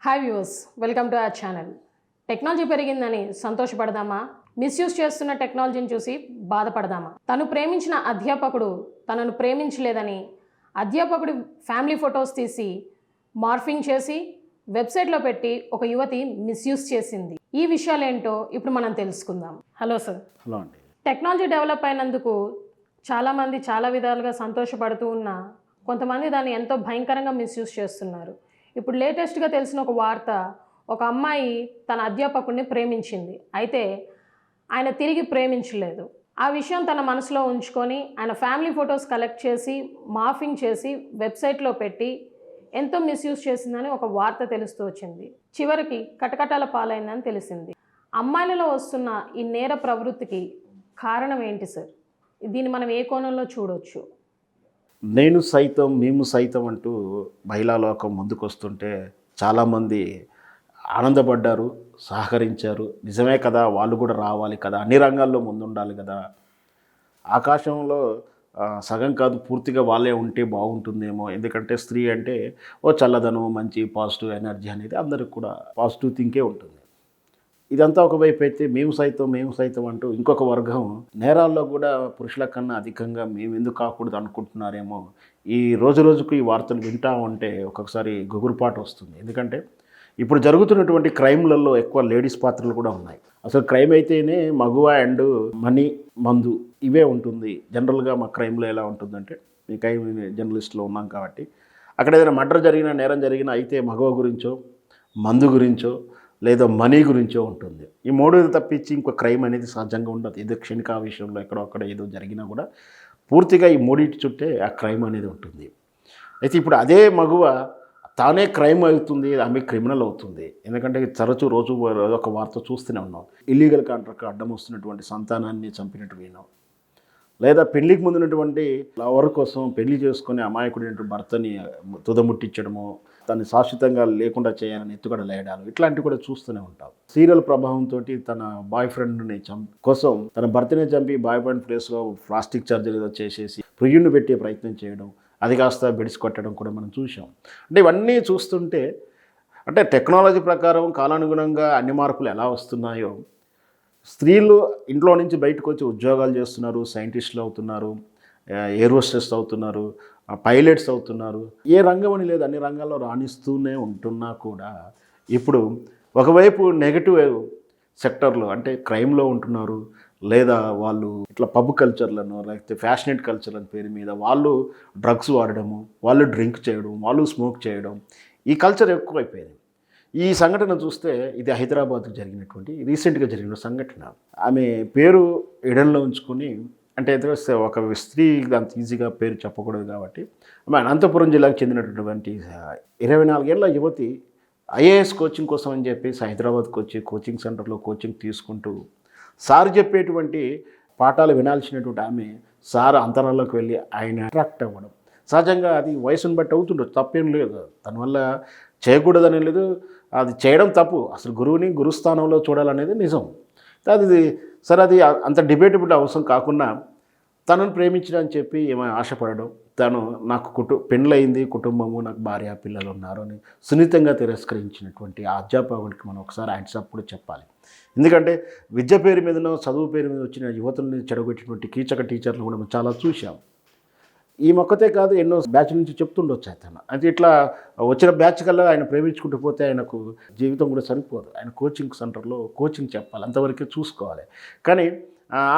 Hi viewers, welcome to our channel. Technology పెరిగిందని సంతోషపడదామా? Misuse చేస్తున్న టెక్నాలజీని చూసి బాధపడదామా? తను ప్రేమించిన అధ్యాపకుడు తనను ప్రేమించలేదని అధ్యాపకుడి ఫ్యామిలీ ఫొటోస్ తీసి మార్ఫింగ్ చేసి వెబ్సైట్లో పెట్టి ఒక యువతి మిస్యూజ్ చేసింది. ఈ విషయాలేంటో ఇప్పుడు మనం తెలుసుకుందాం. Hello sir. హలో అండి. టెక్నాలజీ డెవలప్ అయినందుకు చాలామంది చాలా విధాలుగా సంతోషపడుతూ ఉన్నా కొంతమంది దాన్ని ఎంతో భయంకరంగా మిస్యూజ్ చేస్తున్నారు. ఇప్పుడు లేటెస్ట్గా తెలిసిన ఒక వార్త, ఒక అమ్మాయి తన అధ్యాపకుడిని ప్రేమించింది. అయితే ఆయన తిరిగి ప్రేమించలేదు. ఆ విషయం తన మనసులో ఉంచుకొని ఆయన ఫ్యామిలీ ఫొటోస్ కలెక్ట్ చేసి మార్ఫింగ్ చేసి వెబ్సైట్లో పెట్టి ఎంతో మిస్యూజ్ చేసిందని ఒక వార్త తెలుస్తూ వచ్చింది. చివరికి కటకటాల పాలైందని తెలిసింది. అమ్మాయిలలో వస్తున్న ఈ నేర ప్రవృత్తికి కారణం ఏంటి సార్? దీన్ని మనం ఏ కోణంలో చూడొచ్చు? నేను సైతం మేము సైతం అంటూ మహిళా లోకం ముందుకొస్తుంటే చాలామంది ఆనందపడ్డారు, సహకరించారు. నిజమే కదా, వాళ్ళు కూడా రావాలి కదా, అన్ని రంగాల్లో ముందుండాలి కదా, ఆకాశంలో సగం కాదు పూర్తిగా వాళ్ళే ఉంటే బాగుంటుందేమో. ఎందుకంటే స్త్రీ అంటే ఓ చల్లదనం, మంచి పాజిటివ్ ఎనర్జీ అనేది అందరికి కూడా పాజిటివ్ థింకే ఉంటుంది. ఇదంతా ఒకవైపు అయితే మేము సైతం అంటూ ఇంకొక వర్గం నేరాల్లో కూడా పురుషుల కన్నా అధికంగా మేము ఎందుకు కాకూడదు అనుకుంటున్నారేమో. ఈ రోజుకు ఈ వార్తలు వింటా ఉంటే ఒక్కొక్కసారి గుగురుపాటు వస్తుంది. ఎందుకంటే ఇప్పుడు జరుగుతున్నటువంటి క్రైమ్లలో ఎక్కువ లేడీస్ పాత్రలు కూడా ఉన్నాయి. అసలు క్రైమ్ అయితేనే మగువ అండ్ మనీ, మందు ఇవే ఉంటుంది. జనరల్గా మా క్రైమ్లో ఎలా ఉంటుందంటే, మీ క్రైమ్ జర్నలిస్ట్లో ఉన్నాం కాబట్టి అక్కడ ఏదైనా మర్డర్ జరిగినా, నేరం జరిగినా అయితే మగవ గురించో, మందు గురించో లేదా మనీ గురించో ఉంటుంది. ఈ మూడు తప్పించి ఇంకో క్రైమ్ అనేది సహజంగా ఉండదు. ఏదో క్షణిక విషయంలో ఎక్కడొక్కడ ఏదో జరిగినా కూడా పూర్తిగా ఈ మూడింటి చుట్టే ఆ క్రైమ్ అనేది ఉంటుంది. అయితే ఇప్పుడు అదే మగువ తానే క్రైమ్ అవుతుంది, ఆమె క్రిమినల్ అవుతుంది. ఎందుకంటే తరచూ రోజు ఒక వార్త చూస్తూనే ఉన్నాం. ఇల్లీగల్ కాంట్రాక్ట్ అడ్డం వస్తున్నటువంటి సంతానాన్ని చంపినట్టు విన్నాం. లేదా పెళ్లికి ముందున్నటువంటి లవర్ కోసం పెళ్లి చేసుకుని అమాయకుడైనటువంటి భర్తని తుదముట్టించడము, తను శాశ్వతంగా లేకుండా చేయాలని ఎత్తుగడ లేయడాలు, ఇట్లాంటివి కూడా చూస్తూనే ఉంటాం. సీరియల్ ప్రభావంతో తన బాయ్ ఫ్రెండ్ని కోసం తన భర్తనే చంపి బాయ్ ఫ్రెండ్ ప్లేస్లో ప్లాస్టిక్ సర్జరీ ఏదో చేసేసి ప్రియుడిని పెట్టే ప్రయత్నం చేయడం, అది కాస్త బెడిసి కొట్టడం కూడా మనం చూసాం. అంటే ఇవన్నీ చూస్తుంటే అంటే టెక్నాలజీ ప్రకారం కాలానుగుణంగా అన్ని మార్పులు ఎలా వస్తున్నాయో, స్త్రీలు ఇంట్లో నుంచి బయటకు వచ్చి ఉద్యోగాలు చేస్తున్నారు, సైంటిస్టులు అవుతున్నారు, ఎయిర్ హోస్టెస్ అవుతున్నారు, పైలట్స్ అవుతున్నారు. ఏ రంగం అని లేదు, అన్ని రంగాల్లో రాణిస్తూనే ఉంటున్నా కూడా ఇప్పుడు ఒకవైపు నెగటివ్ సెక్టర్లో అంటే క్రైమ్లో ఉంటున్నారు. లేదా వాళ్ళు ఇట్లా పబ్ కల్చర్లను, లేకపోతే ఫ్యాషనేట్ కల్చర్ అని పేరు మీద వాళ్ళు డ్రగ్స్ వాడడము, వాళ్ళు డ్రింక్ చేయడం, వాళ్ళు స్మోక్ చేయడం, ఈ కల్చర్ ఎక్కువైపోయింది. ఈ సంఘటన చూస్తే ఇది హైదరాబాద్కు జరిగినటువంటి రీసెంట్గా జరిగిన సంఘటన. ఆమె పేరు ఎడల్లో ఉంచుకొని, అంటే ఎదురొస్తే ఒక స్త్రీ అంత ఈజీగా పేరు చెప్పకూడదు కాబట్టి, ఆమె అనంతపురం జిల్లాకు చెందినటువంటి 24 ఏళ్ల యువతి ఐఏఎస్ కోచింగ్ కోసం అని చెప్పేసి హైదరాబాద్కి వచ్చి కోచింగ్ సెంటర్లో కోచింగ్ తీసుకుంటూ సార్ చెప్పేటువంటి పాఠాలు వినాల్సినటువంటి ఆమె సార్ అంతరాల్లోకి వెళ్ళి ఆయన అట్రాక్ట్ అవ్వడం. సహజంగా అది వయసును బట్టి అవుతుండదు, తప్పేం లేదు. దానివల్ల చేయకూడదని లేదు, అది చేయడం తప్పు. అసలు గురువుని గురుస్థానంలో చూడాలనేది నిజం. అది సరే, అది అంత డిబేటబుల్ అవసరం కాకుండా తనను ప్రేమించడని చెప్పి ఏమో ఆశపడడం, తను నాకు పెళ్ళయింది, కుటుంబము, నాకు భార్య పిల్లలు ఉన్నారు అని సున్నితంగా తిరస్కరించినటువంటి ఆ అధ్యాపకుడికి మనం ఒకసారి హ్యాండ్సప్ కూడా చెప్పాలి. ఎందుకంటే విద్య పేరు మీదనో చదువు పేరు మీద వచ్చిన యువతుల్ని చెడగొట్టినటువంటి కీచక టీచర్లు కూడా మనం చాలా చూసాం. ఈ మొక్కతే కాదు, ఎన్నో బ్యాచ్ నుంచి చెప్తుండొచ్చు అతను. అంటే ఇట్లా వచ్చిన బ్యాచ్ కల్లా ఆయన ప్రేమించుకుంటూ పోతే ఆయనకు జీవితం కూడా సరిపోదు. ఆయన కోచింగ్ సెంటర్లో కోచింగ్ చెప్పాలి, అంతవరకే చూసుకోవాలి. కానీ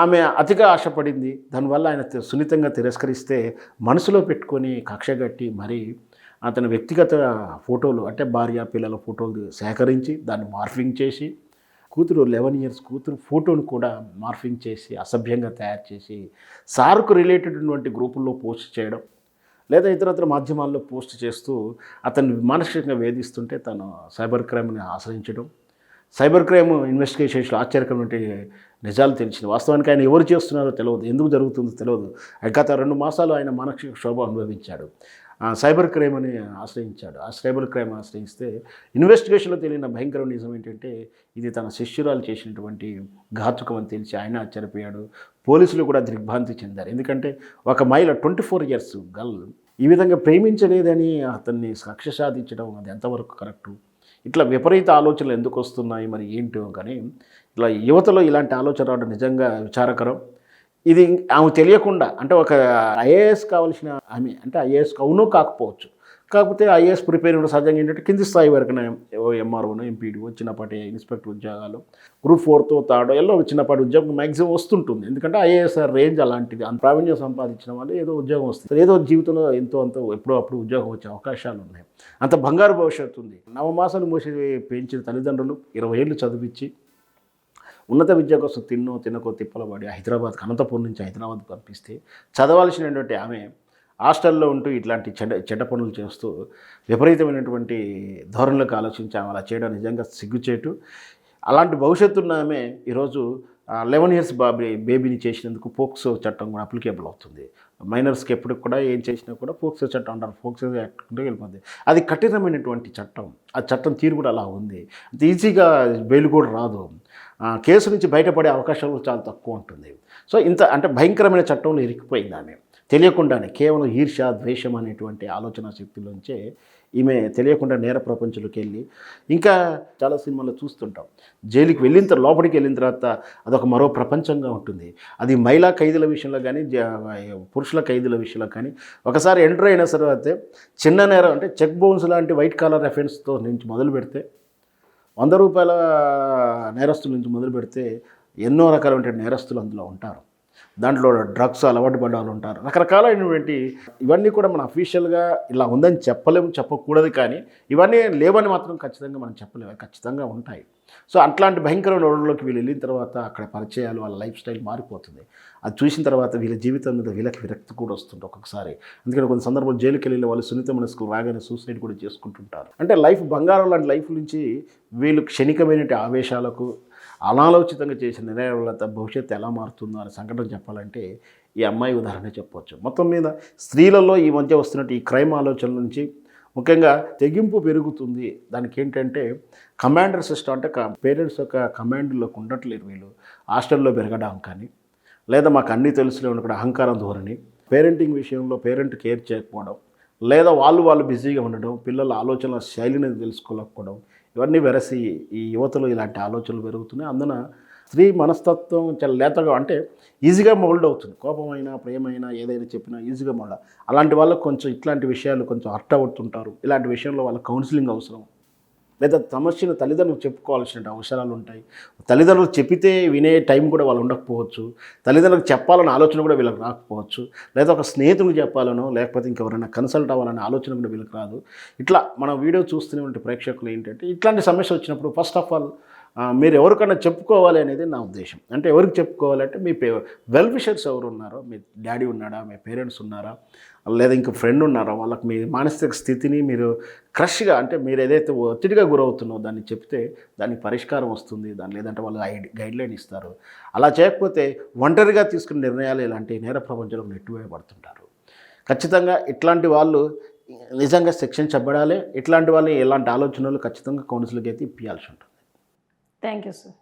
ఆమె అతిగా ఆశపడింది. దానివల్ల ఆయన సున్నితంగా తిరస్కరిస్తే మనసులో పెట్టుకొని కక్షగట్టి మరీ అతని వ్యక్తిగత ఫోటోలు, అంటే భార్య పిల్లల ఫోటోలు సేకరించి దాన్ని మార్ఫింగ్ చేసి, కూతురు 11 ఇయర్స్ కూతురు ఫోటోను కూడా మార్ఫింగ్ చేసి అసభ్యంగా తయారు చేసి సార్కు రిలేటెడ్ ఉన్నటువంటి గ్రూపుల్లో పోస్ట్ చేయడం, లేదా ఇతరత్ర మాధ్యమాల్లో పోస్ట్ చేస్తూ అతన్ని మానసికంగా వేధిస్తుంటే తను సైబర్ క్రైమ్ని ఆశ్రయించడం. సైబర్ క్రైమ్ ఇన్వెస్టిగేషన్లో ఆశ్చర్యకరమైన నిజాలు తెలిసింది. వాస్తవానికి ఆయన ఎవరు చేస్తున్నారో తెలియదు, ఎందుకు జరుగుతుందో తెలియదు. గత 2 మాసాలు ఆయన మానసిక క్షోభ అనుభవించాడు. సైబర్ క్రైమ్ అని ఆశ్రయించాడు. ఆ సైబర్ క్రైమ్ ఆశ్రయిస్తే ఇన్వెస్టిగేషన్లో తెలియని భయంకర నిజం ఏంటంటే ఇది తన శిష్యురాలు చేసినటువంటి ఘాతుకం అని తెలిసి ఆయన ఆశ్చర్యపోయాడు. పోలీసులు కూడా దిగ్భ్రాంతి చెందారు. ఎందుకంటే ఒక మహిళ 24 ఇయర్స్ గర్ల్ ఈ విధంగా ప్రేమించలేదని అతన్ని కక్ష సాధించడం అది ఎంతవరకు కరెక్టు? ఇట్లా విపరీత ఆలోచనలు ఎందుకు వస్తున్నాయి మరి ఏంటో కానీ ఇట్లా యువతలో ఇలాంటి ఆలోచన రావడం నిజంగా విచారకరం. ఇది ఆమె తెలియకుండా అంటే ఒక ఐఏఎస్ కావాల్సిన ఆమె అంటే ఐఏఎస్ అవును కాకపోవచ్చు, కాకపోతే ఐఏఎస్ ప్రిపేర్ ఉన్న సహజంగా ఏంటంటే కింది స్థాయి వరకునే ఎంఆర్ఓనో ఎంపీడీఓ చిన్నపాటి ఇన్స్పెక్టర్ ఉద్యోగాలు గ్రూప్ 4తో థర్డ్ ఎల్లో చిన్నపాటి ఉద్యోగం మ్యాక్సిమం వస్తుంటుంది. ఎందుకంటే ఐఏఎస్ రేంజ్ అలాంటిది, అంత ప్రావీణ్యం సంపాదించిన వాళ్ళు ఏదో ఉద్యోగం వస్తుంది, ఏదో జీవితంలో ఎంతో అంత ఎప్పుడో అప్పుడు ఉద్యోగం వచ్చే అవకాశాలు ఉన్నాయి. అంత బంగారు భవిష్యత్తు ఉంది. నవమాసాలు మోసి పెంచిన తల్లిదండ్రులు 20 ఏళ్ళు చదివించి ఉన్నత విద్య కోసం తినకో తిప్పలు పడి హైదరాబాద్కి అనంతపురం నుంచి హైదరాబాద్కి పంపిస్తే చదవాల్సినటువంటి ఆమె హాస్టల్లో ఉంటూ ఇట్లాంటి చెడ్డ పనులు చేస్తూ విపరీతమైనటువంటి ధోరణులకు ఆలోచించి ఆమె అలా చేయడం నిజంగా సిగ్గుచేటు. అలాంటి భవిష్యత్తు ఉన్న ఆమె ఈరోజు 11 ఇయర్స్ బేబీని చేసినందుకు పోక్సో చట్టం కూడా అప్లికేబుల్ అవుతుంది. మైనర్స్కి ఎప్పుడు కూడా ఏం చేసినా కూడా పోక్సో చట్టం అంటారు, పోక్సో యాక్ట్ వెళ్ళిపోతుంది. అది కఠినమైనటువంటి చట్టం, ఆ చట్టం తీరు కూడా అలా ఉంది. అంత ఈజీగా బెయిల్ కూడా రాదు, కేసు నుంచి బయటపడే అవకాశాలు చాలా తక్కువ ఉంటుంది. సో ఇంత అంటే భయంకరమైన చట్టంలో ఇరికిపోయింది ఆమె తెలియకుండానే. కేవలం ఈర్ష్య ద్వేషం అనేటువంటి ఆలోచన శక్తిలోంచే ఈమె తెలియకుండా నేర ప్రపంచంలోకి వెళ్ళి ఇంకా చాలా సినిమాల్లో చూస్తుంటాం. జైలుకి లోపలికి వెళ్ళిన తర్వాత అదొక మరో ప్రపంచంగా ఉంటుంది. అది మహిళా ఖైదీల విషయంలో కానీ పురుషుల ఖైదీల విషయంలో కానీ ఒకసారి ఎంటర్ అయిన తర్వాత చిన్న నేరం అంటే చెక్ బౌన్స్ లాంటి వైట్ కాలర్ అఫెన్స్తో నుంచి మొదలు పెడితే 100 రూపాయల నేరస్తుల నుంచి మొదలు పెడితే ఎన్నో రకాలైన నేరస్తులు అందులో ఉంటారు. దాంట్లో డ్రగ్స్ అలవాటు పడ్డ వాళ్ళు ఉంటారు, రకరకాలైనటువంటి ఇవన్నీ కూడా మన అఫీషియల్గా ఇలా ఉందని చెప్పకూడదు, కానీ ఇవన్నీ లేవని మాత్రం ఖచ్చితంగా మనం చెప్పలేము, ఖచ్చితంగా ఉంటాయి. సో అట్లాంటి భయంకరమైన రోడ్లోకి వీళ్ళు వెళ్ళిన తర్వాత అక్కడ పరిచయాలు, వాళ్ళ లైఫ్ స్టైల్ మారిపోతుంది. అది చూసిన తర్వాత వీళ్ళ జీవితం మీద వీళ్ళకి విరక్తి కూడా వస్తుంది ఒక్కొక్కసారి. అందుకని కొన్ని సందర్భాలు జైలుకి వెళ్ళిన వాళ్ళు సున్నిత మనసుకు రాగానే సూసైడ్ కూడా చేసుకుంటుంటారు. అంటే లైఫ్ బంగారం లాంటి లైఫ్ నుంచి వీళ్ళు క్షణికమైన ఆవేశాలకు అనాలోచితంగా చేసిన నిర్ణయాల వల్ల భవిష్యత్తు ఎలా మారుతుందో అనే సంఘటన చెప్పాలంటే ఈ అమ్మాయి ఉదాహరణ చెప్పవచ్చు. మొత్తం మీద స్త్రీలలో ఈ మధ్య వస్తున్నట్టు ఈ క్రైమ్ ఆలోచనల నుంచి ముఖ్యంగా తెగింపు పెరుగుతుంది. దానికి ఏంటంటే కమాండర్ సిస్టమ్, అంటే పేరెంట్స్ యొక్క కమాండ్లోకి ఉండట్లేరు వీళ్ళు. హాస్టల్లో పెరగడం కానీ, లేదా మాకు అన్నీ తెలుసులే కూడా అహంకారం ధోరణి, పేరెంటింగ్ విషయంలో పేరెంట్ కేర్ చేయకపోవడం, లేదా వాళ్ళు బిజీగా ఉండడం, పిల్లల ఆలోచనల శైలిని తెలుసుకోలేకపోవడం, ఇవన్నీ వెరసి ఈ యువతలో ఇలాంటి ఆలోచనలు పెరుగుతున్నాయి. అందున స్త్రీ మనస్తత్వం చాలా లేతగా అంటే ఈజీగా మోల్డ్ అవుతుంది. కోపమైనా ప్రేమైనా ఏదైనా చెప్పినా ఈజీగా మోల్డ్. అలాంటి వాళ్ళకు కొంచెం ఇట్లాంటి విషయాలు కొంచెం హర్ట్ అవుతుంటారు. ఇలాంటి విషయంలో వాళ్ళ కౌన్సిలింగ్ అవసరం, లేదా సమస్యను తల్లిదండ్రులు చెప్పుకోవాల్సిన అవసరాలు ఉంటాయి. తల్లిదండ్రులు చెప్పితే వినే టైం కూడా వాళ్ళు ఉండకపోవచ్చు, తల్లిదండ్రులకు చెప్పాలన్న ఆలోచన కూడా వీళ్ళకి రాకపోవచ్చు, లేదా ఒక స్నేహితుడికి చెప్పాలనో లేకపోతే ఇంకెవరైనా కన్సల్ట్ అవ్వాలనే ఆలోచన కూడా వీళ్ళకి రాదు. ఇట్లా మన వీడియో చూస్తున్నటువంటి ప్రేక్షకులు ఏంటంటే ఇట్లాంటి సమస్య వచ్చినప్పుడు ఫస్ట్ ఆఫ్ ఆల్ మీరు ఎవరికైనా చెప్పుకోవాలి అనేది నా ఉద్దేశం. అంటే ఎవరికి చెప్పుకోవాలంటే మీ వెల్ విషర్స్ ఎవరు ఉన్నారో, మీ డాడీ ఉన్నాడా, మీ పేరెంట్స్ ఉన్నారా, లేదా ఇంక ఫ్రెండ్ ఉన్నారా, వాళ్ళకి మీ మానసిక స్థితిని మీరు క్రష్గా అంటే మీరు ఏదైతే ఒత్తిడిగా గురవుతున్నారో దాన్ని చెప్తే దానికి పరిష్కారం వస్తుంది. లేదంటే వాళ్ళు గైడ్లైన్ ఇస్తారు. అలా చేయకపోతే ఒంటరిగా తీసుకున్న నిర్ణయాలు ఇలాంటి నేర ప్రపంచంలో నెట్టివేయబడుతుంటారు. ఖచ్చితంగా ఇట్లాంటి వాళ్ళు నిజంగా శిక్షించబడాలి. ఇట్లాంటి వాళ్ళు ఎలాంటి ఆలోచనలు ఖచ్చితంగా కౌన్సిలింగ్ అయితే ఇప్పించాల్సి ఉంటుంది. Thank you sir.